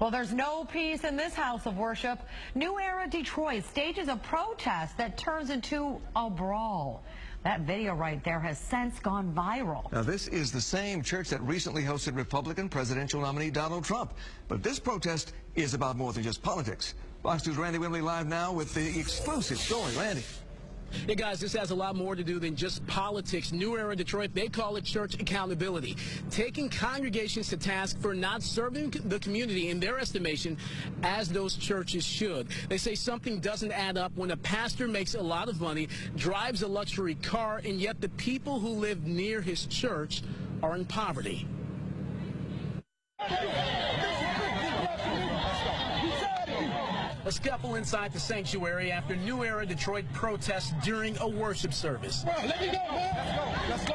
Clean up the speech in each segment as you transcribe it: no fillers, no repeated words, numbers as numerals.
Well, there's no peace in this house of worship. New Era Detroit stages a protest that turns into a brawl. That video right there has since gone viral. Now, this is the same church that recently hosted Republican presidential nominee Donald Trump. But this protest is about more than just politics. Fox News' Randy Wimley live now with the exclusive story. Randy. Hey guys, this has a lot more to do than just politics. New Era Detroit, they call it church accountability. Taking congregations to task for not serving the community in their estimation as those churches should. They say something doesn't add up when a pastor makes a lot of money, drives a luxury car, and yet the people who live near his church are in poverty. A scuffle inside the sanctuary after New Era Detroit protests during a worship service. Bro, let me go, man. Let's go.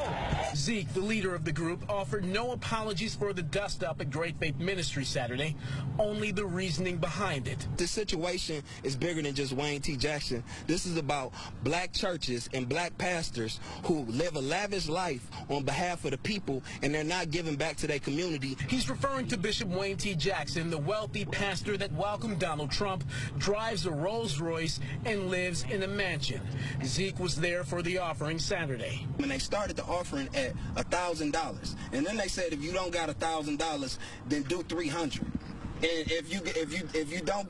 Zeke, the leader of the group, offered no apologies for the dust-up at Great Faith Ministry Saturday, only the reasoning behind it. This situation is bigger than just Wayne T. Jackson. This is about black churches and black pastors who live a lavish life on behalf of the people, and they're not giving back to their community. He's referring to Bishop Wayne T. Jackson, the wealthy pastor that welcomed Donald Trump, drives a Rolls Royce, and lives in a mansion. Zeke was there for the offering Saturday. When they started the offering at $1,000, and then they said if you don't got $1,000, then do $300. And if you don't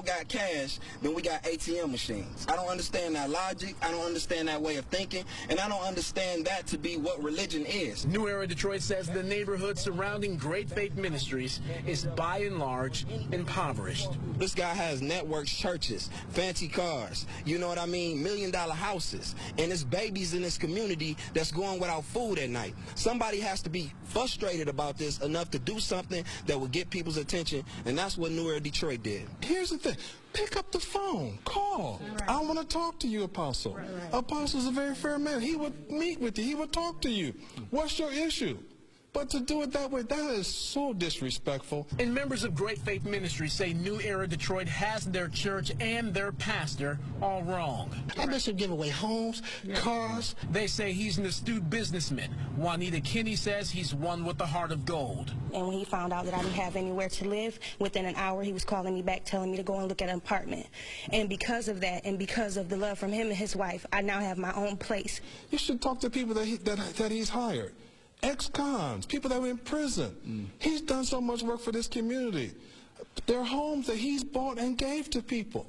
got cash, then we got ATM machines. I don't understand that logic. I don't understand that way of thinking, and I don't understand that to be what religion is. New Era Detroit says the neighborhood surrounding Great Faith Ministries is by and large impoverished. This guy has networks, churches, fancy cars, you know what I mean, $1 million houses, and there's babies in this community that's going without food at night. Somebody has to be frustrated about this enough to do something that will get people's attention. And that's what New Era Detroit did. Here's the thing. Pick up the phone. Call. Right. I want to talk to you, Apostle. Right. Apostle's a very fair man. He would meet with you. He would talk to you. What's your issue? But to do it that way, that is so disrespectful. And members of Great Faith Ministry say New Era Detroit has their church and their pastor all wrong. Our bishop give away homes, cars. They say he's an astute businessman. Juanita Kinney says he's one with the heart of gold. And when he found out that I didn't have anywhere to live, within an hour he was calling me back, telling me to go and look at an apartment. And because of that, and because of the love from him and his wife, I now have my own place. You should talk to people that he's hired. Ex-cons, people that were in prison. He's done so much work for this community. They're homes that he's bought and gave to people.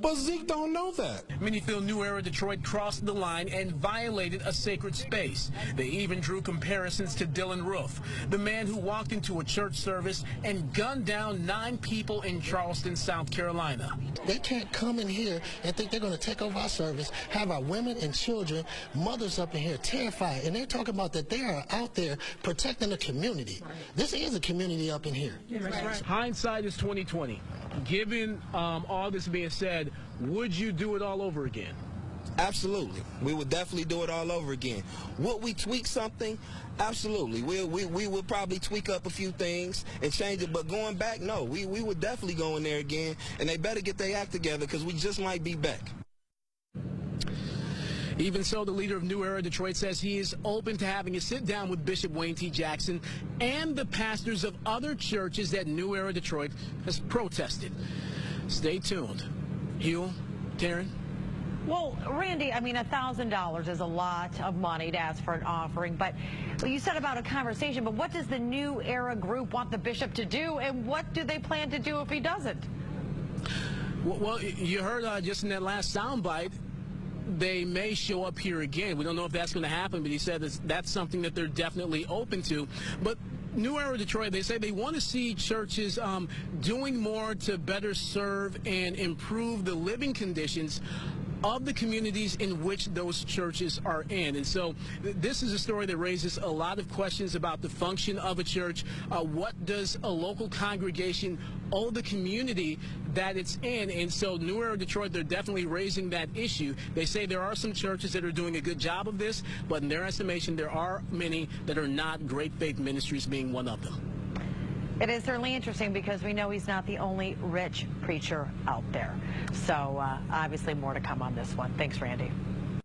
But Zeke don't know that. Many feel New Era Detroit crossed the line and violated a sacred space. They even drew comparisons to Dylan Roof, the man who walked into a church service and gunned down 9 people in Charleston, South Carolina. They can't come in here and think they're going to take over our service, have our women and children, mothers up in here terrified, and they're talking about that they are out there protecting the community. This is a community up in here. Right. Hindsight is 2020. Given all this being said, would you do it all over again? Absolutely. We would definitely do it all over again. Would we tweak something? Absolutely. We would probably tweak up a few things and change it, but going back, no. We would definitely go in there again, and they better get their act together because we just might be back. Even so, the leader of New Era Detroit says he is open to having a sit-down with Bishop Wayne T. Jackson and the pastors of other churches that New Era Detroit has protested. Stay tuned. Hugh, Taryn. Well, Randy, I mean, $1,000 is a lot of money to ask for an offering, but you said about a conversation, but what does the New Era group want the bishop to do, and what do they plan to do if he doesn't? Well, you heard just in that last soundbite, they may show up here again. We don't know if that's going to happen, but he said that's something that they're definitely open to. But New Era Detroit, they say they want to see churches doing more to better serve and improve the living conditions of the communities in which those churches are in. And so this is a story that raises a lot of questions about the function of a church. What does a local congregation owe the community that it's in? And so New Era Detroit, they're definitely raising that issue. They say there are some churches that are doing a good job of this, but in their estimation, there are many that are not, Great Faith Ministries being one of them. It is certainly interesting because we know he's not the only rich preacher out there. So obviously more to come on this one. Thanks, Randy.